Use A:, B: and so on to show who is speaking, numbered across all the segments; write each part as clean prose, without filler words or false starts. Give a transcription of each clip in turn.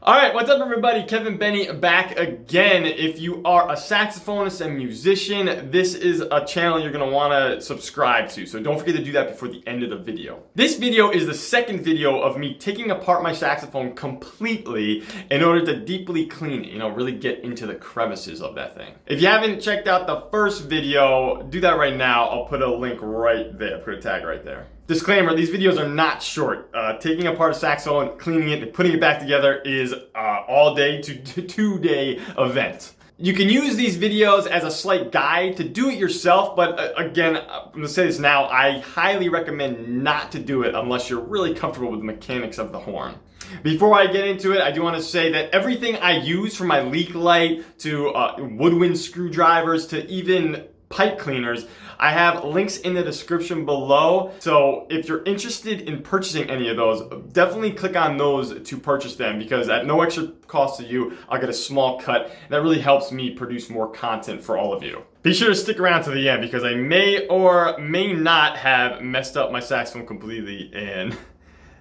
A: Alright, what's up everybody? Kevin Benny back again. If you are a saxophonist and musician, this is a channel you're going to want to subscribe to. So don't forget to do that before the end of the video. This video is the second video of me taking apart my saxophone completely in order to deeply clean it. Really get into the crevices of that thing. If you haven't checked out the first video, do that right now. I'll put a link right there. Put a tag right there. Disclaimer, these videos are not short. Taking apart a saxophone, cleaning it, and putting it back together is all day to 2 day event. You can use these videos as a slight guide to do it yourself, but again, I'm gonna say this now, I highly recommend not to do it unless you're really comfortable with the mechanics of the horn. Before I get into it, I do want to say that everything I use, from my leak light to Woodwind screwdrivers to even pipe cleaners, I have links in the description below. So if you're interested in purchasing any of those, definitely click on those to purchase them, because at no extra cost to you, I'll get a small cut. And that really helps me produce more content for all of you. Be sure to stick around to the end, because I may or may not have messed up my saxophone completely and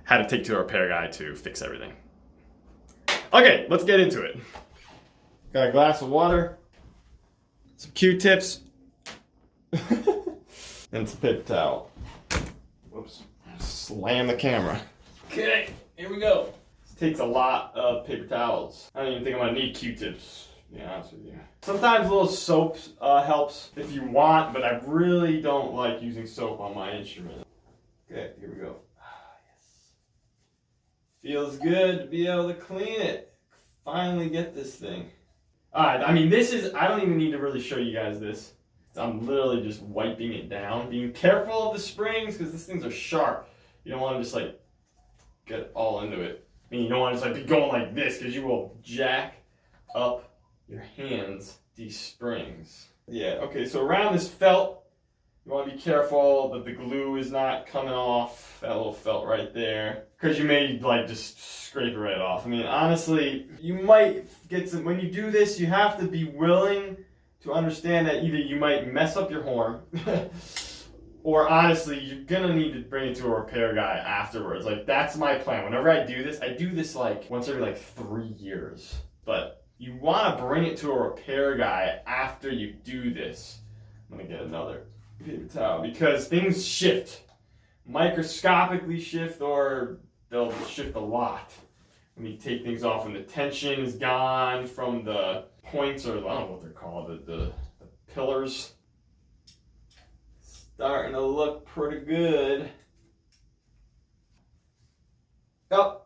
A: had to take to a repair guy to fix everything. Okay, let's get into it. Got a glass of water, some Q-tips, and some paper towel. Whoops. Slam the camera. Okay, here we go. This takes a lot of paper towels. I don't even think I'm gonna need Q-tips, to be honest with you. Sometimes a little soap helps if you want, but I really don't like using soap on my instrument. Okay, here we go. Yes. Feels good to be able to clean it. Finally get this thing. Alright, I mean, I don't even need to really show you guys this. I'm literally just wiping it down, being careful of the springs, because these things are sharp. You don't want to just like get all into it. I mean, you don't want to just like be going like this, because you will jack up your hands, these springs. Yeah, okay, so around this felt, you want to be careful that the glue is not coming off, that little felt right there, because you may like just scrape it right off. I mean, honestly, you might get some, when you do this, you have to be willing to understand that either you might mess up your horn, or honestly, you're gonna need to bring it to a repair guy afterwards. Like, that's my plan. Whenever I do this like once every like 3 years. But you wanna bring it to a repair guy after you do this. I'm gonna get another paper towel, because things shift. Microscopically shift, or they'll shift a lot. When you take things off, when the tension is gone from the points, or I don't know what they're called, the pillars. Starting to look pretty good. Oh,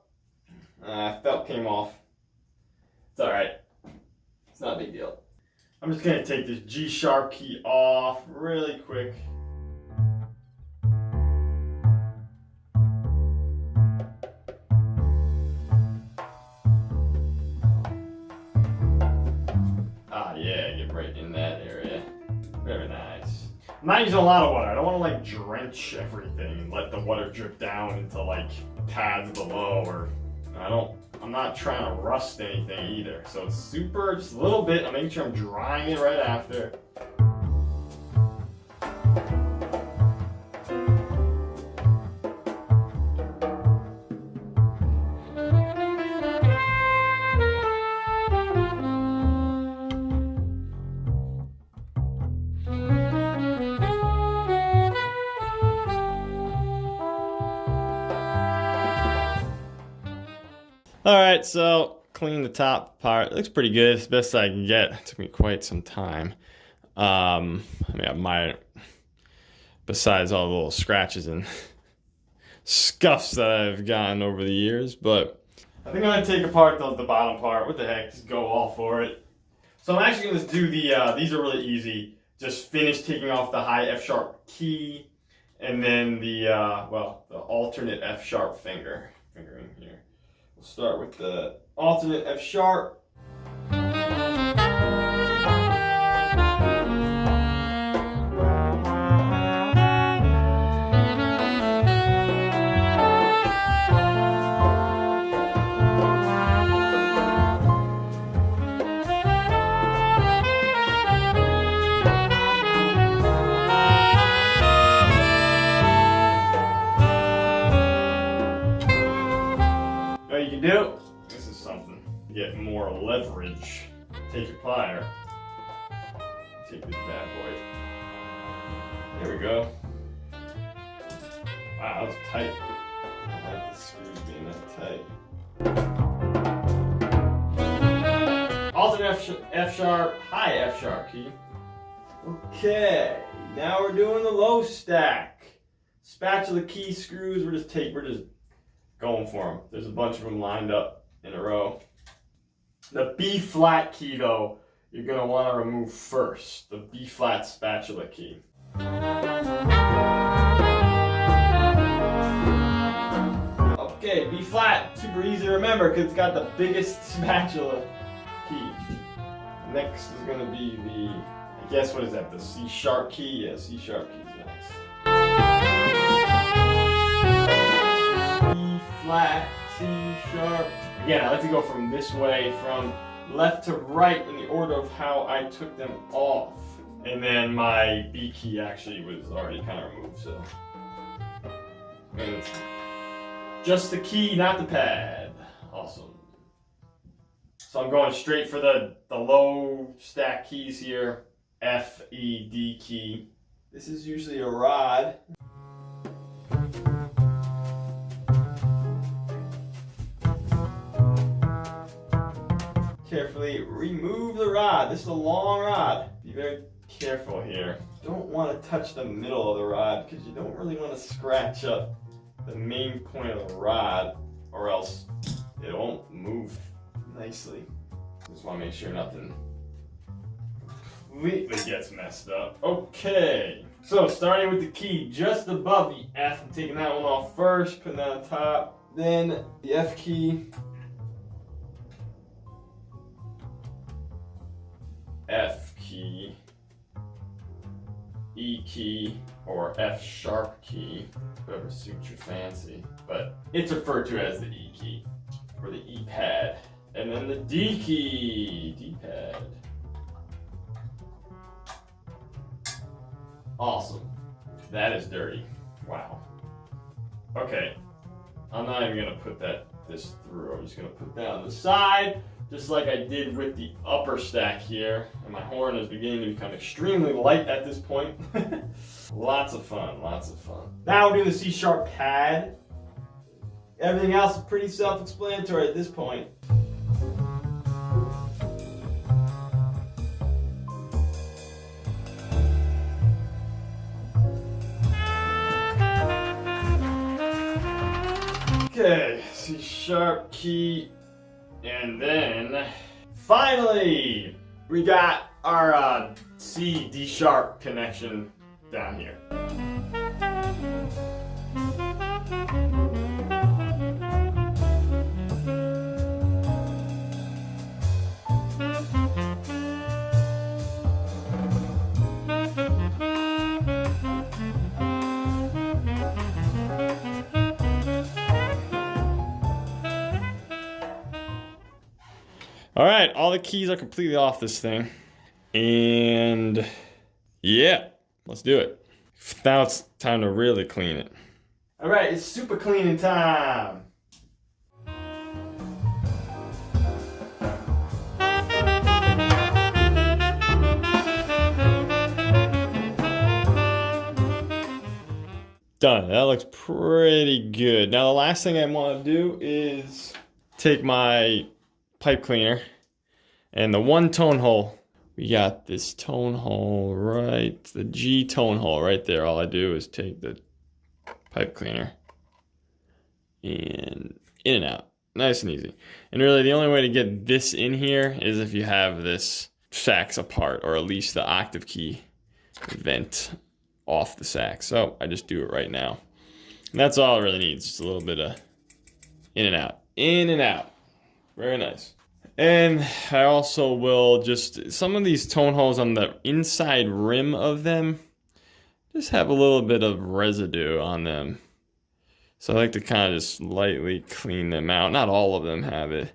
A: felt came off. It's alright. It's not a big deal. I'm just going to take this G-sharp key off really quick. Right in that area. Very nice. I'm not using a lot of water. I don't want to like drench everything and let the water drip down into like the pads below, or I'm not trying to rust anything either. So it's super, just a little bit. I'm making sure I'm drying it right after. Alright, so clean the top part. It looks pretty good. It's the best I can get. It took me quite some time. I mean, besides all the little scratches and scuffs that I've gotten over the years, but I think I'm going to take apart the bottom part. What the heck, just go all for it. So I'm actually going to do these are really easy. Just finish taking off the high F sharp key, and then the alternate F sharp fingering here. We'll start with the alternate F sharp. What you can do, this is something. get more leverage. Take your plier. Take this bad boy. There we go. Wow, that was tight. I don't like the screws being that tight. Alternate F sharp, high F sharp key. Okay, now we're doing the low stack. Spatula key screws, we're just going for them. There's a bunch of them lined up in a row. The B flat key though, you're going to want to remove first. The B flat spatula key. Okay, B flat, super easy to remember because it's got the biggest spatula key. Next is going to be the, I guess what is that, the C sharp key? Yeah, C sharp key is next. B flat, C sharp. Again, I like to go from this way, from left to right in the order of how I took them off. And then my B key actually was already kind of removed, so. And it's just the key, not the pad. Awesome. So I'm going straight for the low stack keys here. F, E, D key. This is usually a rod. Carefully remove the rod. This is a long rod. Be very careful here. You don't want to touch the middle of the rod because you don't really want to scratch up the main point of the rod or else it won't move nicely. Just want to make sure nothing completely gets messed up. Okay, so starting with the key just above the F, I'm taking that one off first, putting that on top. Then the F key. F key, E key, or F sharp key, whatever suits your fancy, but it's referred to as the E key, or the E pad. And then the D key, D pad. Awesome. That is dirty. Wow. Okay, I'm not even gonna put this through. I'm just gonna put that on the side, just like I did with the upper stack here. And my horn is beginning to become extremely light at this point. Lots of fun, lots of fun. Now we're doing the C sharp pad. Everything else is pretty self-explanatory at this point. Okay, C sharp key, and then finally we got our C D sharp connection down here. All right, all the keys are completely off this thing. And yeah, let's do it. Now it's time to really clean it. All right, it's super cleaning time. Done, that looks pretty good. Now the last thing I want to do is take my pipe cleaner and the one tone hole. We got this tone hole right, the G tone hole right there. All I do is take the pipe cleaner and in and out, nice and easy. And really the only way to get this in here is if you have this sax apart, or at least the octave key vent off the sax. So I just do it right now. And that's all it really needs, just a little bit of in and out, in and out. Very nice. And I also will just, some of these tone holes on the inside rim of them just have a little bit of residue on them. So I like to kind of just lightly clean them out. Not all of them have it.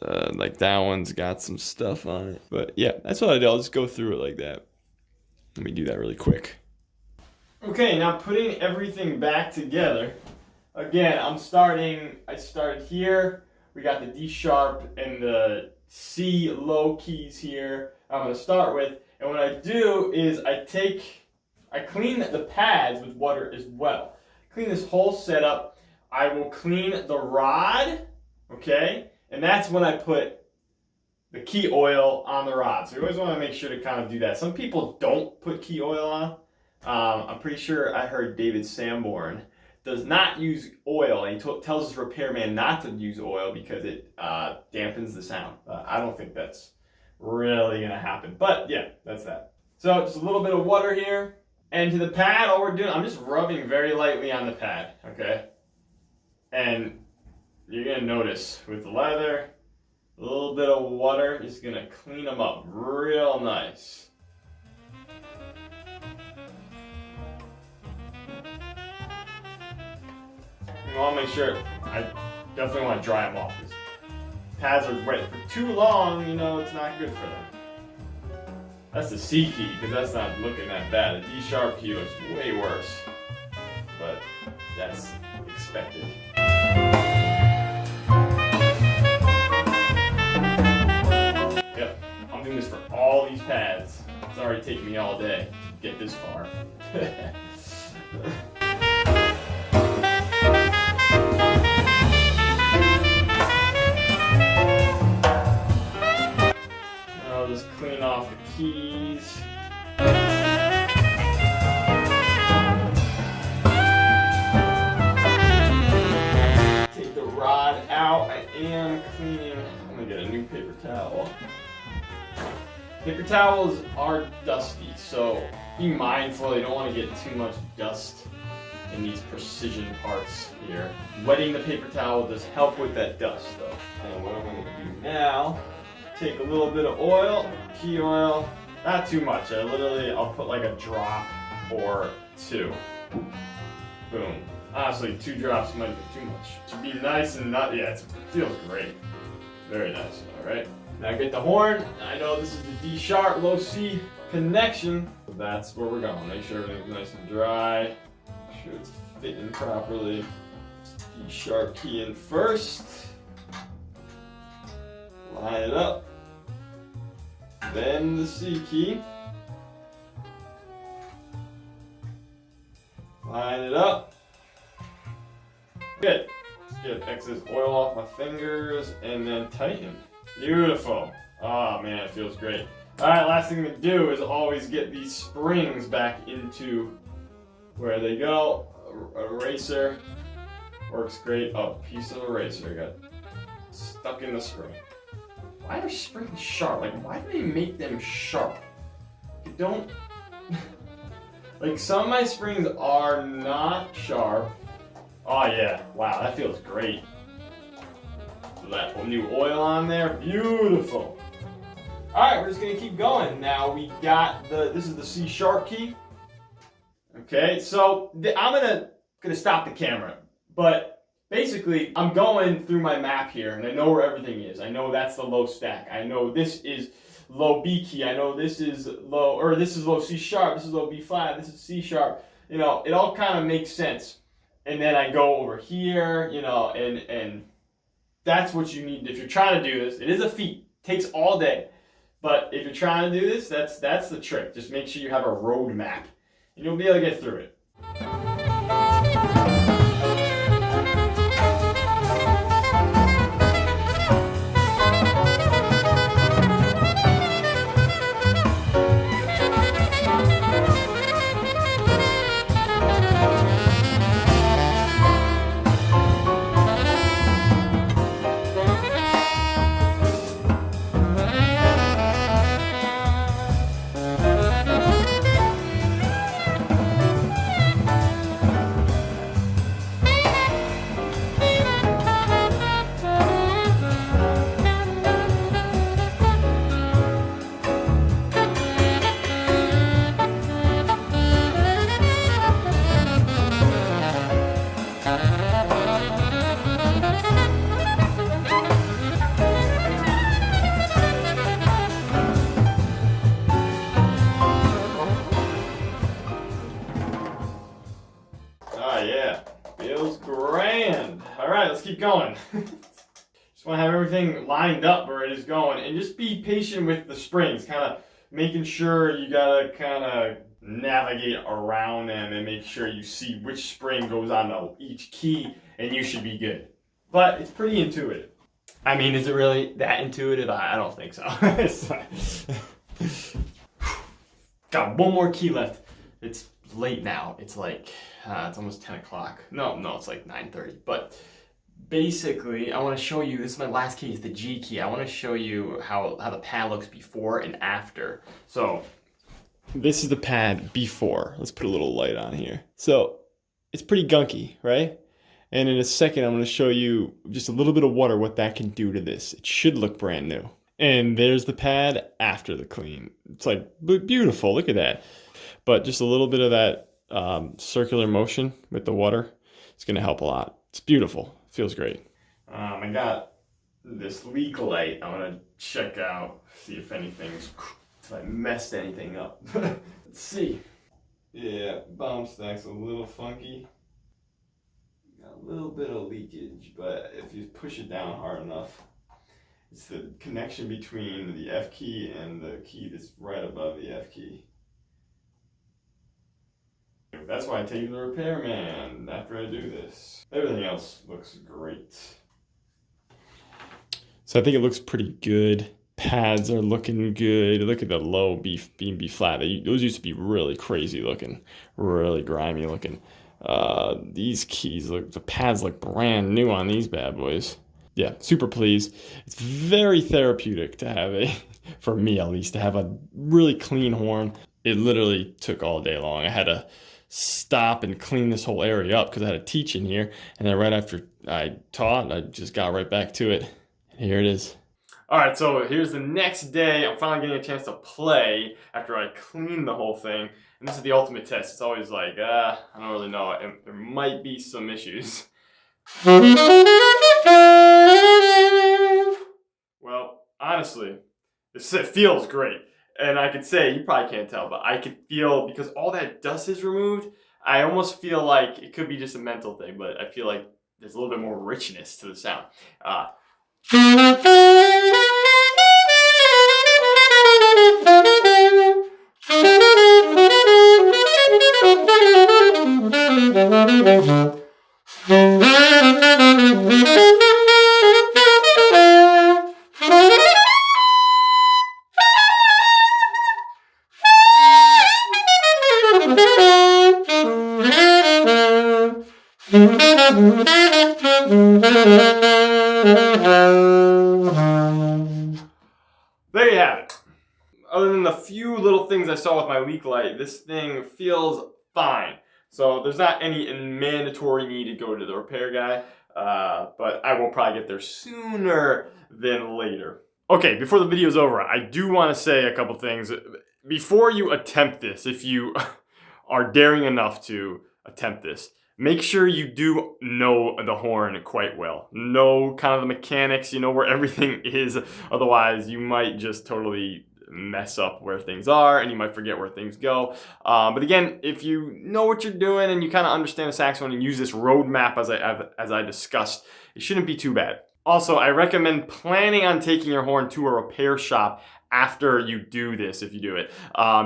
A: Like that one's got some stuff on it. But yeah, that's what I do. I'll just go through it like that. Let me do that really quick. Okay, now putting everything back together. Again, I started here. We got the D sharp and the C low keys here I'm going to start with. And what I do is I clean the pads with water as well. Clean this whole setup. I will clean the rod, okay? And that's when I put the key oil on the rod. So you always want to make sure to kind of do that. Some people don't put key oil on. I'm pretty sure I heard David Sanborn does not use oil, and he tells his repairman not to use oil because it dampens the sound. I don't think that's really gonna happen, but yeah, that's that. So just a little bit of water here, and to the pad, all we're doing, I'm just rubbing very lightly on the pad, okay? And you're gonna notice with the leather, a little bit of water is gonna clean them up real nice. You want to make sure, I definitely want to dry them off. Because pads are wet for too long, you know, it's not good for them. That's the C key, because that's not looking that bad. The D sharp key looks way worse. But that's expected. Yep, I'm doing this for all these pads. It's already taken me all day to get this far. Just clean off the keys. Take the rod out. I am cleaning. I'm gonna get a new paper towel. Paper towels are dusty, so be mindful. You don't want to get too much dust in these precision parts here. Wetting the paper towel does help with that dust, though. And what I'm gonna do now, take a little bit of oil, key oil, not too much. I'll put like a drop or two. Boom. Honestly, 2 drops might be too much. To be nice and not, yeah, it feels great. Very nice, all right? Now get the horn. I know this is the D sharp, low C connection. So that's where we're going. Make sure everything's nice and dry. Make sure it's fitting properly. D sharp key in first. Line it up. Then the C key. Line it up. Good. Let's get excess oil off my fingers and then tighten. Beautiful. Oh man, it feels great. Alright, last thing to do is always get these springs back into where they go. Eraser works great. Oh, piece of eraser got stuck in the spring. Why are springs sharp? Like, why do they make them sharp? You don't... like, some of my springs are not sharp. Oh, yeah. Wow, that feels great. That new oil on there. Beautiful. Alright, we're just going to keep going. Now, we got this is the C sharp key. Okay, so I'm gonna stop the camera. But basically, I'm going through my map here, and I know where everything is. I know that's the low stack. I know this is low B key. I know this is low C sharp. This is low B flat. This is C sharp. You know, it all kind of makes sense. And then I go over here, you know, and that's what you need if you're trying to do this. It is a feat. It takes all day. But if you're trying to do this, that's the trick. Just make sure you have a road map, and you'll be able to get through it. Feels grand. All right, let's keep going. Just want to have everything lined up where it is going, and just be patient with the springs, kind of making sure you gotta kind of navigate around them and make sure you see which spring goes on each key, and you should be good. But it's pretty intuitive. I mean, is it really that intuitive? I don't think so. Got one more key left. It's late now. It's like, it's almost 10 o'clock. No, it's like 9:30. But basically, I want to show you, this is my last key, it's the G key. I want to show you how the pad looks before and after. So, this is the pad before. Let's put a little light on here. So, it's pretty gunky, right? And in a second, I'm going to show you just a little bit of water, what that can do to this. It should look brand new. And there's the pad after the clean. It's like beautiful, look at that. But just a little bit of that circular motion with the water, it's going to help a lot. It's beautiful, feels great. I got this leak light I want to check out, see if I messed anything up. Let's see. Yeah, bomb stack's a little funky. A little bit of leakage, but if you push it down hard enough, it's the connection between the F key and the key that's right above the F key. That's why I take you to the repairman after I do this. Everything else looks great. So I think it looks pretty good. Pads are looking good. Look at the low B flat. Those used to be really crazy looking, really grimy looking. These keys the pads look brand new on these bad boys. Yeah, super pleased. It's very therapeutic to have for me at least, to have a really clean horn. It literally took all day long. I had to stop and clean this whole area up because I had to teach in here. And then right after I taught, I just got right back to it. And here it is. All right, so here's the next day. I'm finally getting a chance to play after I cleaned the whole thing. And this is the ultimate test. It's always like, I don't really know. And there might be some issues. Well, honestly, it feels great. And I could say, you probably can't tell, but I could feel, because all that dust is removed, I almost feel like it could be just a mental thing, but I feel like there's a little bit more richness to the sound. There you have it. Other than the few little things I saw with my leak light, this thing feels fine. So there's not any mandatory need to go to the repair guy, but I will probably get there sooner than later. Okay, before the video's over, I do want to say a couple things. Before you attempt this, if you are daring enough to attempt this, make sure you do know the horn quite well. Know kind of the mechanics, you know where everything is. Otherwise, you might just totally mess up where things are and you might forget where things go. But again, if you know what you're doing and you kind of understand the saxophone and use this roadmap as I discussed, it shouldn't be too bad. Also, I recommend planning on taking your horn to a repair shop after you do this, if you do it,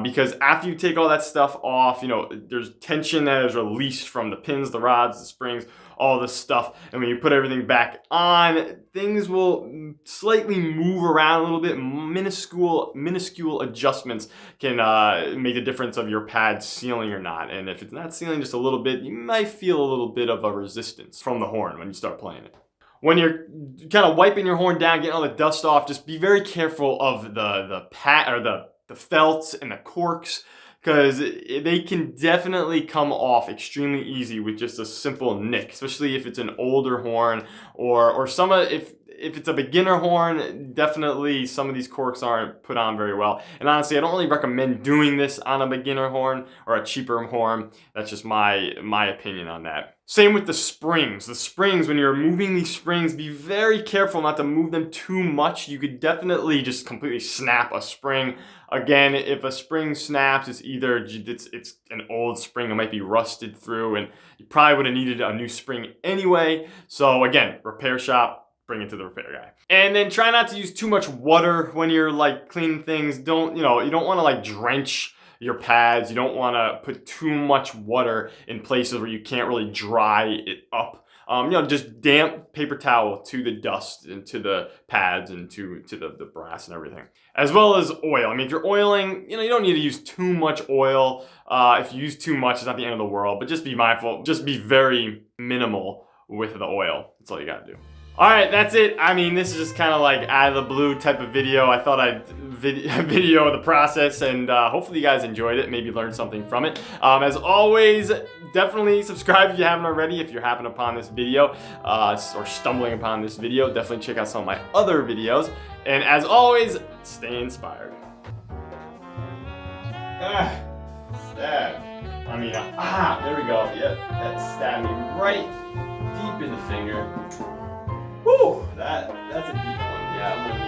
A: because after you take all that stuff off, you know, there's tension that is released from the pins, the rods, the springs, all this stuff, and when you put everything back on, things will slightly move around a little bit. Minuscule adjustments can make a difference of your pad sealing or not, and if it's not sealing just a little bit, you might feel a little bit of a resistance from the horn when you start playing it. When you're kind of wiping your horn down, getting all the dust off, just be very careful of the pad or the felts and the corks, because they can definitely come off extremely easy with just a simple nick, especially if it's an older horn or if it's a beginner horn, definitely some of these corks aren't put on very well. And honestly, I don't really recommend doing this on a beginner horn or a cheaper horn. That's just my opinion on that. Same with the springs. The springs, when you're moving these springs, be very careful not to move them too much. You could definitely just completely snap a spring. Again, if a spring snaps, it's either it's an old spring, it might be rusted through, and you probably would have needed a new spring anyway. So again, repair shop, bring it to the repair guy. And then try not to use too much water when you're like cleaning things. You don't want to like drench your pads. You don't want to put too much water in places where you can't really dry it up. Just damp paper towel to the dust and to the pads and to the brass and everything. As well as oil. I mean, if you're oiling, you don't need to use too much oil. If you use too much, it's not the end of the world, but just be mindful. Just be very minimal with the oil. That's all you gotta do. Alright, that's it. I mean, this is just kind of like out of the blue type of video. I thought I'd video the process, and hopefully you guys enjoyed it, maybe learned something from it. As always, definitely subscribe if you haven't already, if you're happening upon this video, or stumbling upon this video. Definitely check out some of my other videos. And as always, stay inspired. Stab. I mean, there we go. Yep, that stabbed me right deep in the finger. Whew, that's a deep one. Yeah, I'm gonna